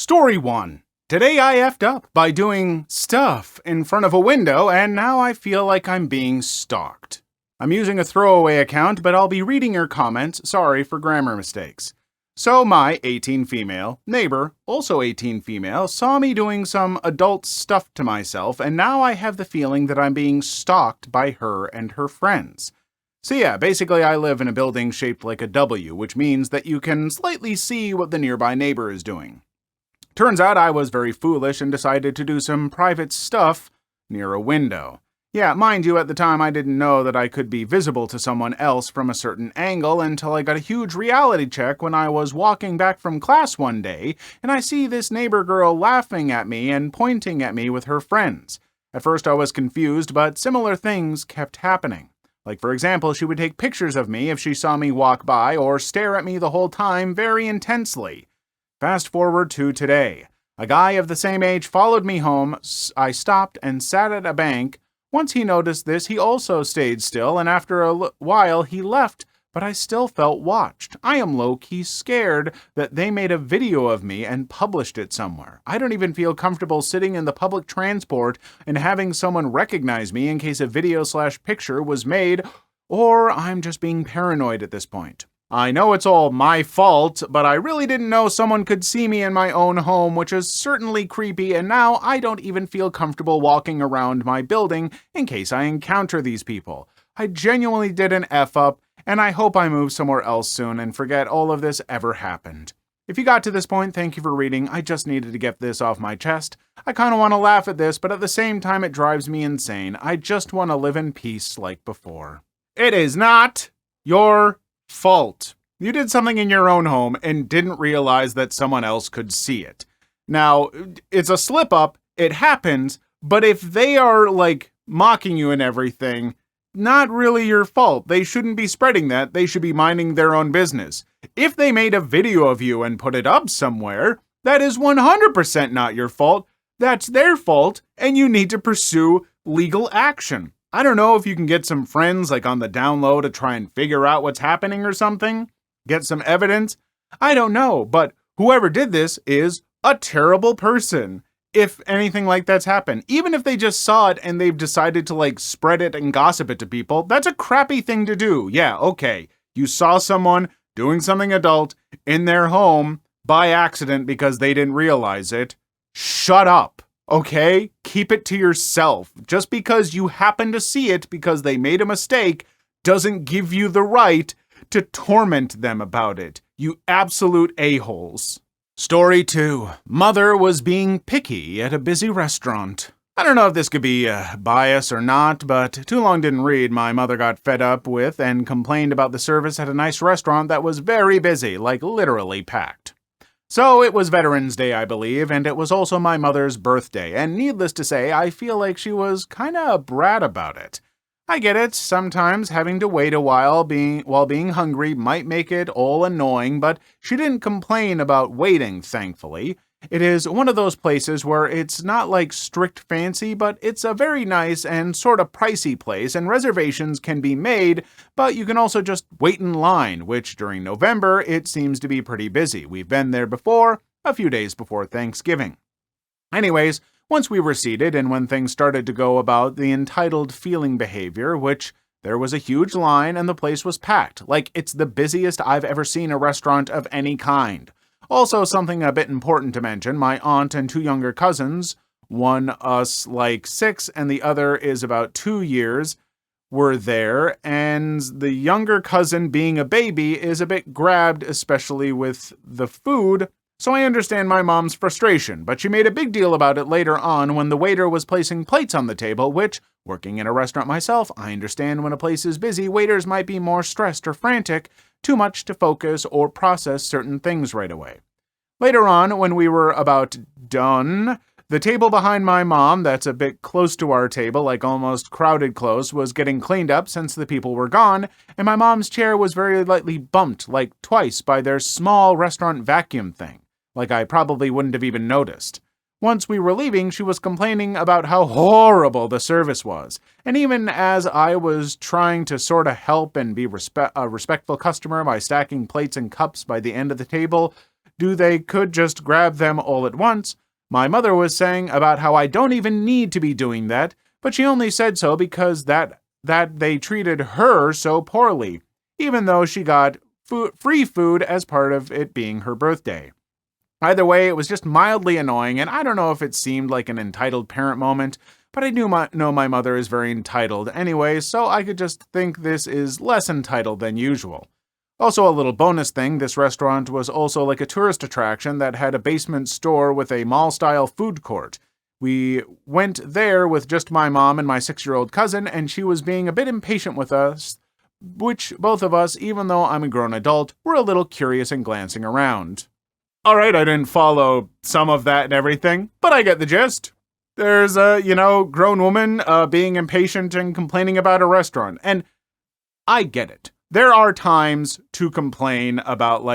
Story 1. Today I effed up by doing stuff in front of a window, and now I feel like I'm being stalked. I'm using a throwaway account, but I'll be reading your comments. Sorry for grammar mistakes. So my 18 female neighbor, also 18 female, saw me doing some adult stuff to myself, and now I have the feeling that I'm being stalked by her and her friends. So yeah, basically I live in a building shaped like a W, which means that you can slightly see what the nearby neighbor is doing. Turns out I was very foolish and decided to do some private stuff near a window. Yeah, mind you, at the time I didn't know that I could be visible to someone else from a certain angle until I got a huge reality check when I was walking back from class one day, and I see this neighbor girl laughing at me and pointing at me with her friends. At first I was confused, but similar things kept happening. Like, for example, she would take pictures of me if she saw me walk by or stare at me the whole time very intensely. Fast forward to today. A guy of the same age followed me home. I stopped and sat at a bank. Once he noticed this, he also stayed still, and after a while he left, but I still felt watched. I am low-key scared that they made a video of me and published it somewhere. I don't even feel comfortable sitting in the public transport and having someone recognize me in case a video/picture was made, or I'm just being paranoid at this point. I know it's all my fault, but I really didn't know someone could see me in my own home, which is certainly creepy, and now I don't even feel comfortable walking around my building in case I encounter these people. I genuinely did an F-up, and I hope I move somewhere else soon and forget all of this ever happened. If you got to this point, thank you for reading. I just needed to get this off my chest. I kind of want to laugh at this, but at the same time it drives me insane. I just want to live in peace like before. It is not your fault. You did something in your own home and didn't realize that someone else could see it. Now, it's a slip-up, it happens, but if they are, mocking you and everything, not really your fault. They shouldn't be spreading that. They should be minding their own business. If they made a video of you and put it up somewhere, that is 100% not your fault. That's their fault, and you need to pursue legal action. I don't know if you can get some friends on the down low to try and figure out what's happening or something. Get some evidence. I don't know, but whoever did this is a terrible person. If anything like that's happened, even if they just saw it and they've decided to spread it and gossip it to people, that's a crappy thing to do. Yeah, okay. You saw someone doing something adult in their home by accident because they didn't realize it. Shut up. Okay? Keep it to yourself. Just because you happen to see it because they made a mistake doesn't give you the right to torment them about it. You absolute a-holes. Story 2. Mother was being picky at a busy restaurant. I don't know if this could be bias or not, but too long didn't read. My mother got fed up with and complained about the service at a nice restaurant that was very busy, literally packed. So it was Veterans Day, I believe, and it was also my mother's birthday, and needless to say, I feel like she was kinda a brat about it. I get it, sometimes having to wait a while while being hungry might make it all annoying, but she didn't complain about waiting, thankfully. It is one of those places where it's not strict fancy, but it's a very nice and sort of pricey place, and reservations can be made, but you can also just wait in line, which during November, it seems to be pretty busy. We've been there before, a few days before Thanksgiving. Anyways, once we were seated and when things started to go about the entitled feeling behavior, which there was a huge line and the place was packed. It's the busiest I've ever seen a restaurant of any kind. Also, something a bit important to mention, my aunt and 2 younger cousins, one us 6 and the other is about 2 years, were there, and the younger cousin, being a baby, is a bit grabbed, especially with the food, so I understand my mom's frustration, but she made a big deal about it later on when the waiter was placing plates on the table, which, working in a restaurant myself, I understand when a place is busy, waiters might be more stressed or frantic, too much to focus or process certain things right away. Later on, when we were about done, the table behind my mom, that's a bit close to our table, almost crowded close, was getting cleaned up since the people were gone, and my mom's chair was very lightly bumped, twice, by their small restaurant vacuum thing. I probably wouldn't have even noticed. Once we were leaving, she was complaining about how horrible the service was. And even as I was trying to sort of help and be a respectful customer by stacking plates and cups by the end of the table, do they could just grab them all at once. My mother was saying about how I don't even need to be doing that, but she only said so because that they treated her so poorly, even though she got free food as part of it being her birthday. Either way, it was just mildly annoying, and I don't know if it seemed like an entitled parent moment, but I know my mother is very entitled anyway, so I could just think this is less entitled than usual. Also, a little bonus thing, this restaurant was also like a tourist attraction that had a basement store with a mall-style food court. We went there with just my mom and my 6-year-old cousin, and she was being a bit impatient with us, which both of us, even though I'm a grown adult, were a little curious and glancing around. Alright, I didn't follow some of that and everything, but I get the gist. There's a, grown woman being impatient and complaining about a restaurant, and I get it. There are times to complain about,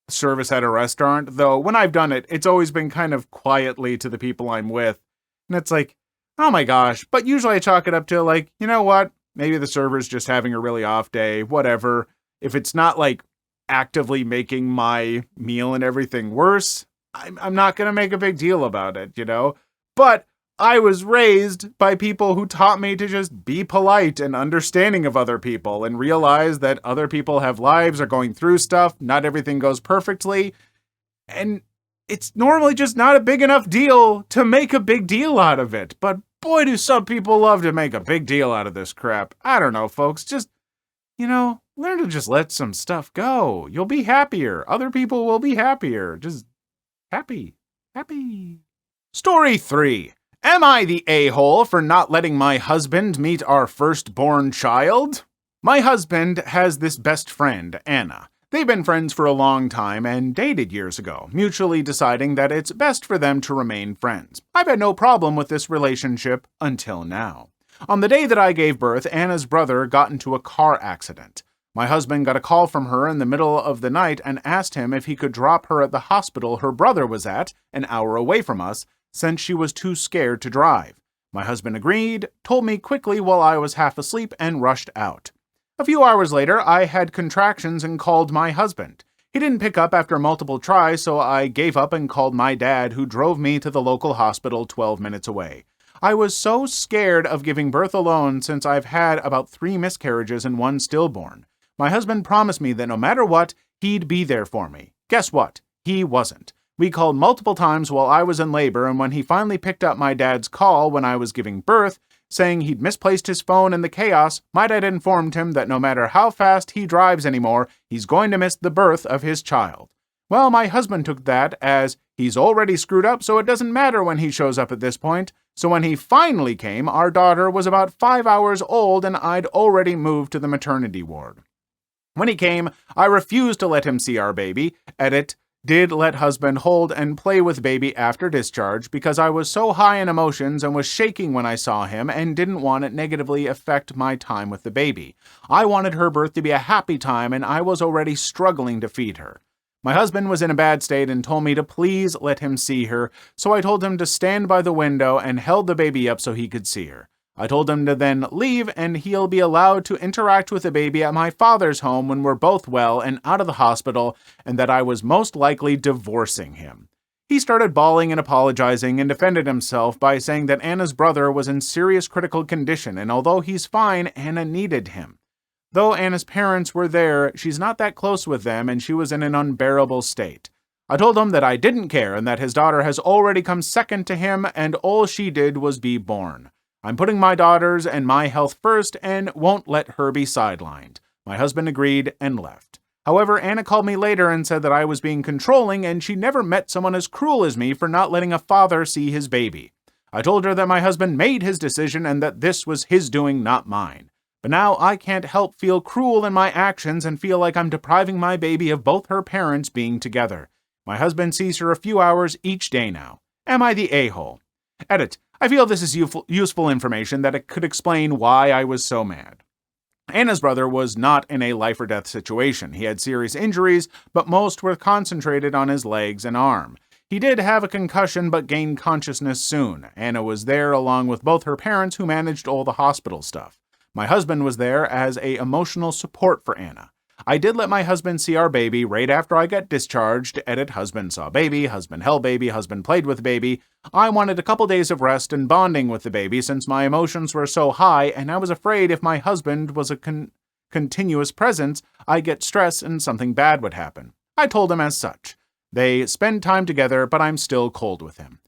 service at a restaurant, though when I've done it, it's always been kind of quietly to the people I'm with, and it's like, oh my gosh, but usually I chalk it up to, you know what, maybe the server's just having a really off day, whatever. If it's not, actively making my meal and everything worse, I'm not going to make a big deal about it, But I was raised by people who taught me to just be polite and understanding of other people and realize that other people have lives, are going through stuff, not everything goes perfectly, and it's normally just not a big enough deal to make a big deal out of it. But boy, do some people love to make a big deal out of this crap. I don't know, folks, just, learn to just let some stuff go. You'll be happier. Other people will be happier. Just happy. Story 3. Am I the a-hole for not letting my husband meet our firstborn child? My husband has this best friend, Anna. They've been friends for a long time and dated years ago, mutually deciding that it's best for them to remain friends. I've had no problem with this relationship until now. On the day that I gave birth, Anna's brother got into a car accident. My husband got a call from her in the middle of the night and asked him if he could drop her at the hospital her brother was at, an hour away from us, since she was too scared to drive. My husband agreed, told me quickly while I was half asleep, and rushed out. A few hours later, I had contractions and called my husband. He didn't pick up after multiple tries, so I gave up and called my dad, who drove me to the local hospital 12 minutes away. I was so scared of giving birth alone since I've had about 3 miscarriages and 1 stillborn. My husband promised me that no matter what, he'd be there for me. Guess what? He wasn't. We called multiple times while I was in labor, and when he finally picked up my dad's call when I was giving birth, saying he'd misplaced his phone in the chaos, my dad informed him that no matter how fast he drives anymore, he's going to miss the birth of his child. Well, my husband took that as he's already screwed up, so it doesn't matter when he shows up at this point. So when he finally came, our daughter was about 5 hours old, and I'd already moved to the maternity ward. When he came, I refused to let him see our baby. Edit, did let husband hold and play with baby after discharge because I was so high in emotions and was shaking when I saw him and didn't want it negatively affect my time with the baby. I wanted her birth to be a happy time, and I was already struggling to feed her. My husband was in a bad state and told me to please let him see her, so I told him to stand by the window and held the baby up so he could see her. I told him to then leave, and he'll be allowed to interact with the baby at my father's home when we're both well and out of the hospital, and that I was most likely divorcing him. He started bawling and apologizing and defended himself by saying that Anna's brother was in serious critical condition, and although he's fine, Anna needed him. Though Anna's parents were there, she's not that close with them, and she was in an unbearable state. I told him that I didn't care and that his daughter has already come second to him, and all she did was be born. I'm putting my daughters and my health first and won't let her be sidelined. My husband agreed and left. However, Anna called me later and said that I was being controlling and she never met someone as cruel as me for not letting a father see his baby. I told her that my husband made his decision and that this was his doing, not mine. But now I can't help feel cruel in my actions and feel like I'm depriving my baby of both her parents being together. My husband sees her a few hours each day now. Am I the a-hole? Edit. I feel this is useful information that it could explain why I was so mad. Anna's brother was not in a life-or-death situation. He had serious injuries, but most were concentrated on his legs and arm. He did have a concussion, but gained consciousness soon. Anna was there along with both her parents who managed all the hospital stuff. My husband was there as a emotional support for Anna. I did let my husband see our baby right after I got discharged. Edit, husband saw baby, husband held baby, husband played with baby. I wanted a couple days of rest and bonding with the baby since my emotions were so high, and I was afraid if my husband was a continuous presence, I'd get stressed and something bad would happen. I told him as such. They spend time together, but I'm still cold with him.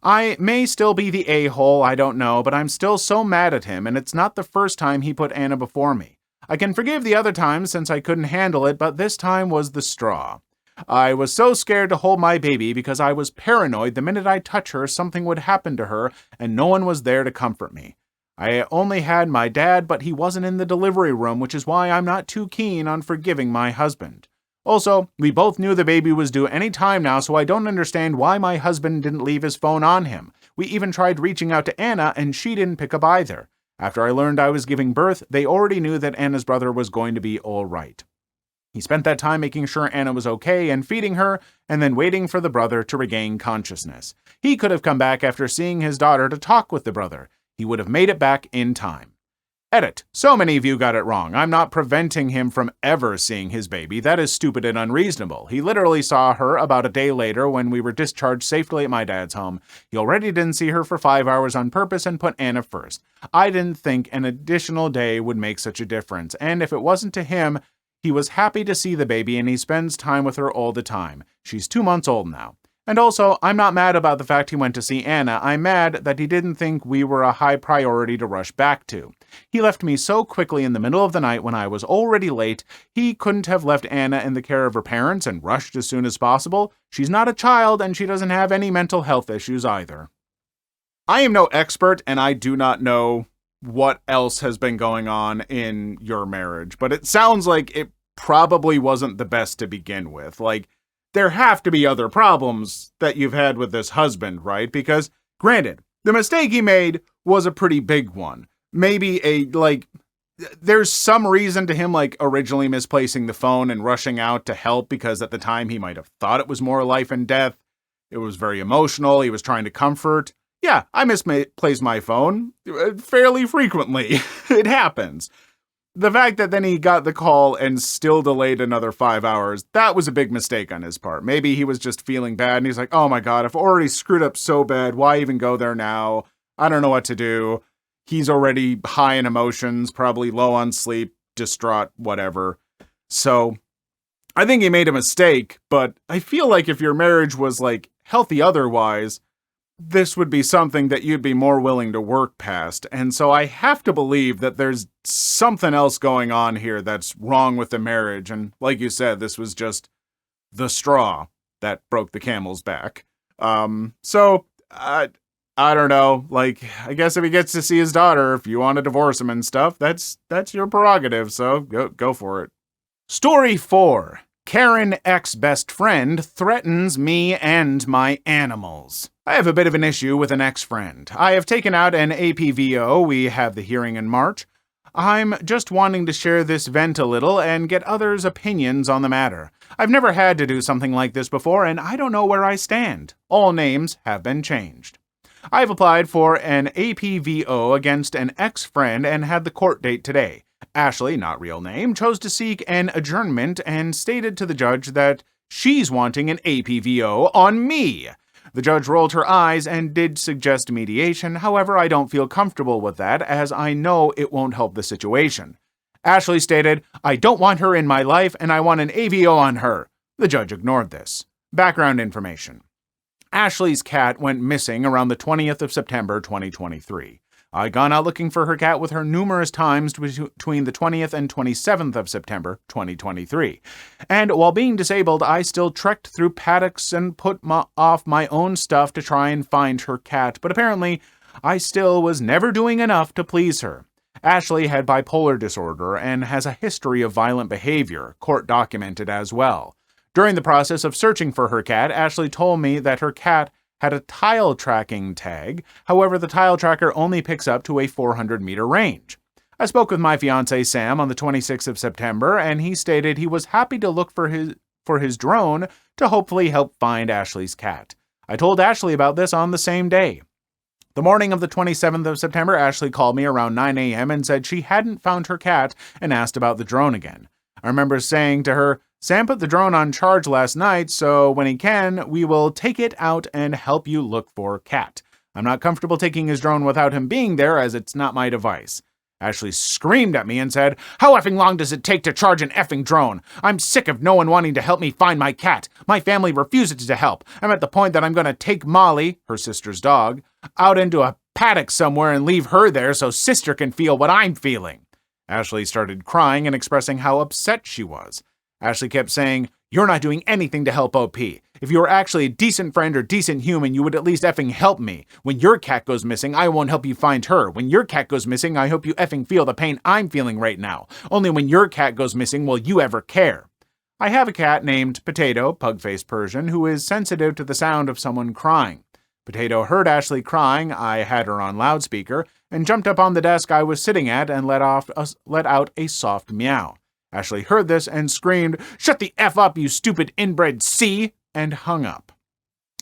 I may still be the a-hole, I don't know, but I'm still so mad at him, and it's not the first time he put Anna before me. I can forgive the other times since I couldn't handle it, but this time was the straw. I was so scared to hold my baby because I was paranoid the minute I touch her something would happen to her, and no one was there to comfort me. I only had my dad, but he wasn't in the delivery room, which is why I'm not too keen on forgiving my husband. Also, we both knew the baby was due any time now, so I don't understand why my husband didn't leave his phone on him. We even tried reaching out to Anna, and she didn't pick up either. After I learned I was giving birth, they already knew that Anna's brother was going to be all right. He spent that time making sure Anna was okay and feeding her, and then waiting for the brother to regain consciousness. He could have come back after seeing his daughter to talk with the brother. He would have made it back in time. Edit. So many of you got it wrong. I'm not preventing him from ever seeing his baby. That is stupid and unreasonable. He literally saw her about a day later when we were discharged safely at my dad's home. He already didn't see her for 5 hours on purpose and put Anna first. I didn't think an additional day would make such a difference, and if it wasn't to him, he was happy to see the baby and he spends time with her all the time. She's 2 months old now. And also, I'm not mad about the fact he went to see Anna. I'm mad that he didn't think we were a high priority to rush back to. He left me so quickly in the middle of the night when I was already late. He couldn't have left Anna in the care of her parents and rushed as soon as possible. She's not a child and she doesn't have any mental health issues either. I am no expert and I do not know what else has been going on in your marriage, but it sounds like it probably wasn't the best to begin with. Like, there have to be other problems that you've had with this husband, right? Because, granted, the mistake he made was a pretty big one. Maybe there's some reason to him, originally misplacing the phone and rushing out to help because at the time he might have thought it was more life and death. It was very emotional. He was trying to comfort. Yeah, I misplace my phone fairly frequently. It happens. The fact that then he got the call and still delayed another 5 hours, that was a big mistake on his part. Maybe he was just feeling bad and he's like, oh my God, I've already screwed up so bad. Why even go there now? I don't know what to do. He's already high in emotions, probably low on sleep, distraught, whatever. So I think he made a mistake, but I feel like if your marriage was healthy otherwise, this would be something that you'd be more willing to work past. And so I have to believe that there's something else going on here that's wrong with the marriage. And like you said, this was just the straw that broke the camel's back. So I don't know. I guess if he gets to see his daughter, if you want to divorce him and stuff, that's your prerogative. So go for it. Story 4. Karen ex-best friend threatens me and my animals. I have a bit of an issue with an ex-friend. I have taken out an APVO. We have the hearing in March. I'm just wanting to share this vent a little and get others' opinions on the matter. I've never had to do something like this before, and I don't know where I stand. All names have been changed. I've applied for an APVO against an ex-friend and had the court date today. Ashley, not real name, chose to seek an adjournment and stated to the judge that she's wanting an APVO on me. The judge rolled her eyes and did suggest mediation. However, I don't feel comfortable with that, as I know it won't help the situation. Ashley stated, I don't want her in my life and I want an AVO on her. The judge ignored this. Background information. Ashley's cat went missing around the 20th of September 2023. I'd gone out looking for her cat with her numerous times between the 20th and 27th of September 2023. And while being disabled, I still trekked through paddocks and put off my own stuff to try and find her cat, but apparently I still was never doing enough to please her. Ashley had bipolar disorder and has a history of violent behavior, court documented as well. During the process of searching for her cat, Ashley told me that her cat had a tile tracking tag. However, the tile tracker only picks up to a 400-meter range. I spoke with my fiance Sam on the 26th of September, and he stated he was happy to look for his drone to hopefully help find Ashley's cat. I told Ashley about this on the same day. The morning of the 27th of September, Ashley called me around 9 a.m. and said she hadn't found her cat and asked about the drone again. I remember saying to her, Sam put the drone on charge last night, so when he can, we will take it out and help you look for Cat. I'm not comfortable taking his drone without him being there, as it's not my device. Ashley screamed at me and said, How effing long does it take to charge an effing drone? I'm sick of no one wanting to help me find my cat. My family refuses to help. I'm at the point that I'm going to take Molly, her sister's dog, out into a paddock somewhere and leave her there so sister can feel what I'm feeling. Ashley started crying and expressing how upset she was. Ashley kept saying, You're not doing anything to help OP. If you were actually a decent friend or decent human, you would at least effing help me. When your cat goes missing, I won't help you find her. When your cat goes missing, I hope you effing feel the pain I'm feeling right now. Only when your cat goes missing will you ever care. I have a cat named Potato, pug-faced Persian, who is sensitive to the sound of someone crying. Potato heard Ashley crying, I had her on loudspeaker, and jumped up on the desk I was sitting at and let out a soft meow. Ashley heard this and screamed, Shut the F up, you stupid inbred C, and hung up.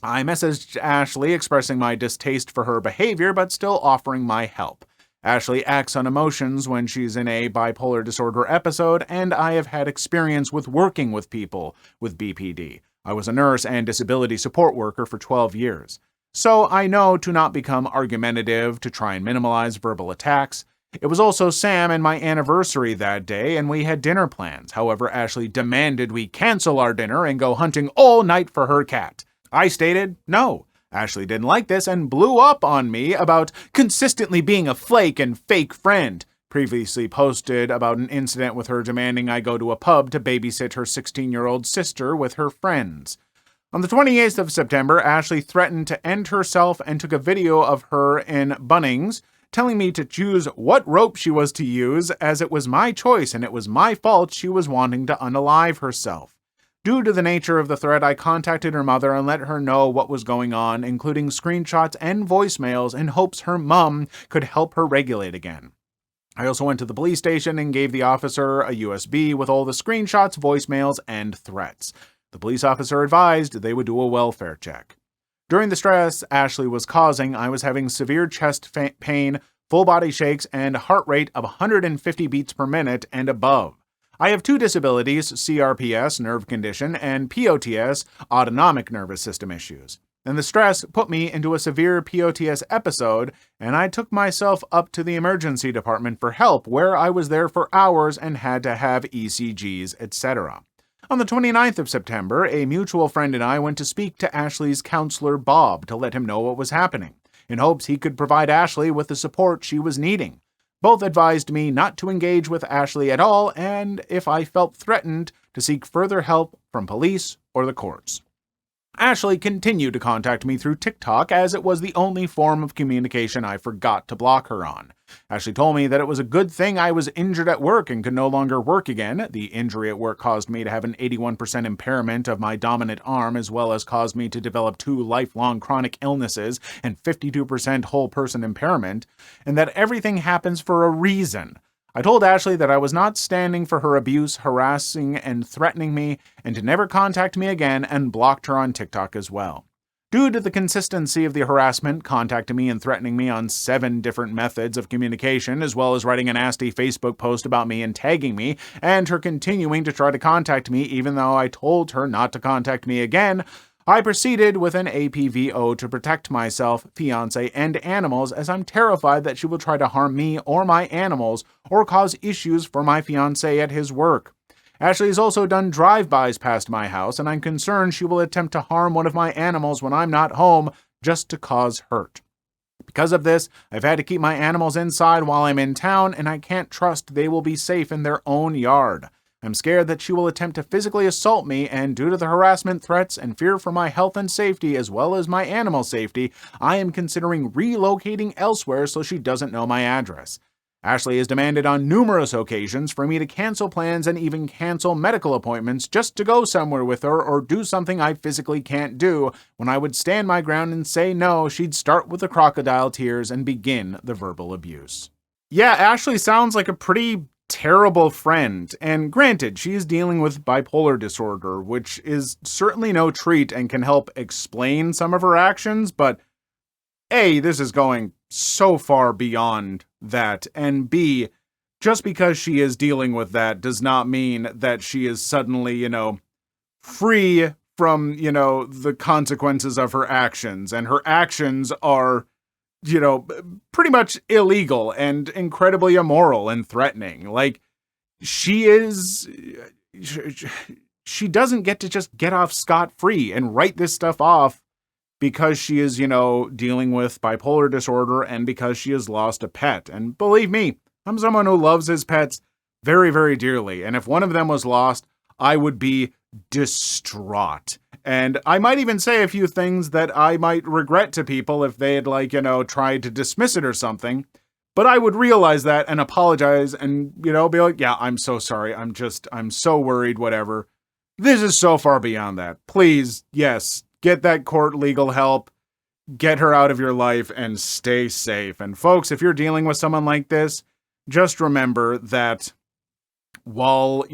I messaged Ashley expressing my distaste for her behavior, but still offering my help. Ashley acts on emotions when she's in a bipolar disorder episode, and I have had experience with working with people with BPD. I was a nurse and disability support worker for 12 years. So I know to not become argumentative, to try and minimize verbal attacks. It was also Sam and my anniversary that day, and we had dinner plans. However, Ashley demanded we cancel our dinner and go hunting all night for her cat. I stated no. Ashley didn't like this and blew up on me about consistently being a flake and fake friend. Previously posted about an incident with her demanding I go to a pub to babysit her 16-year-old sister with her friends. On the 28th of September, Ashley threatened to end herself and took a video of her in Bunnings, telling me to choose what rope she was to use, as it was my choice and it was my fault she was wanting to unalive herself. Due to the nature of the threat, I contacted her mother and let her know what was going on, including screenshots and voicemails, in hopes her mom could help her regulate again. I also went to the police station and gave the officer a USB with all the screenshots, voicemails, and threats. The police officer advised they would do a welfare check. During the stress Ashley was causing, I was having severe chest pain, full body shakes, and heart rate of 150 beats per minute and above. I have 2 disabilities, CRPS, nerve condition, and POTS, autonomic nervous system issues. And the stress put me into a severe POTS episode, and I took myself up to the emergency department for help, where I was there for hours and had to have ECGs, etc. On the 29th of September, a mutual friend and I went to speak to Ashley's counselor, Bob, to let him know what was happening, in hopes he could provide Ashley with the support she was needing. Both advised me not to engage with Ashley at all, and if I felt threatened, to seek further help from police or the courts. Ashley continued to contact me through TikTok, as it was the only form of communication I forgot to block her on. Ashley told me that it was a good thing I was injured at work and could no longer work again. The injury at work caused me to have an 81% impairment of my dominant arm, as well as caused me to develop 2 lifelong chronic illnesses and 52% whole person impairment, and that everything happens for a reason. I told Ashley that I was not standing for her abuse, harassing, and threatening me, and to never contact me again, and blocked her on TikTok as well. Due to the consistency of the harassment, contacting me and threatening me on 7 different methods of communication, as well as writing a nasty Facebook post about me and tagging me, and her continuing to try to contact me even though I told her not to contact me again, I proceeded with an APVO to protect myself, fiance, and animals, as I'm terrified that she will try to harm me or my animals or cause issues for my fiance at his work. Ashley has also done drive-bys past my house, and I'm concerned she will attempt to harm one of my animals when I'm not home just to cause hurt. Because of this, I've had to keep my animals inside while I'm in town, and I can't trust they will be safe in their own yard. I'm scared that she will attempt to physically assault me, and due to the harassment, threats, and fear for my health and safety, as well as my animal safety, I am considering relocating elsewhere so she doesn't know my address. Ashley has demanded on numerous occasions for me to cancel plans and even cancel medical appointments just to go somewhere with her or do something I physically can't do. When I would stand my ground and say no, she'd start with the crocodile tears and begin the verbal abuse. Yeah, Ashley sounds like a pretty terrible friend, and granted, she is dealing with bipolar disorder, which is certainly no treat and can help explain some of her actions, but A, this is going so far beyond that, and B, just because she is dealing with that does not mean that she is suddenly, free from, the consequences of her actions. And her actions are, pretty much illegal and incredibly immoral and threatening. Like, she doesn't get to just get off scot-free and write this stuff off because she is, dealing with bipolar disorder and because she has lost a pet. And believe me, I'm someone who loves his pets very, very dearly. And if one of them was lost, I would be distraught. And I might even say a few things that I might regret to people if they had, tried to dismiss it or something. But I would realize that and apologize and, be like, yeah, I'm so sorry. I'm so worried, whatever. This is so far beyond that. Please, yes, get that court legal help. Get her out of your life and stay safe. And folks, if you're dealing with someone like this, just remember that while,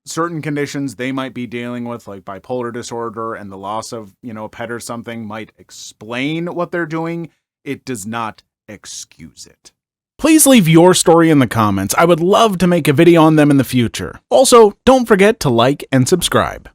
certain conditions they might be dealing with, like bipolar disorder and the loss of, a pet or something might explain what they're doing, it does not excuse it. Please leave your story in the comments. I would love to make a video on them in the future. Also, don't forget to like and subscribe.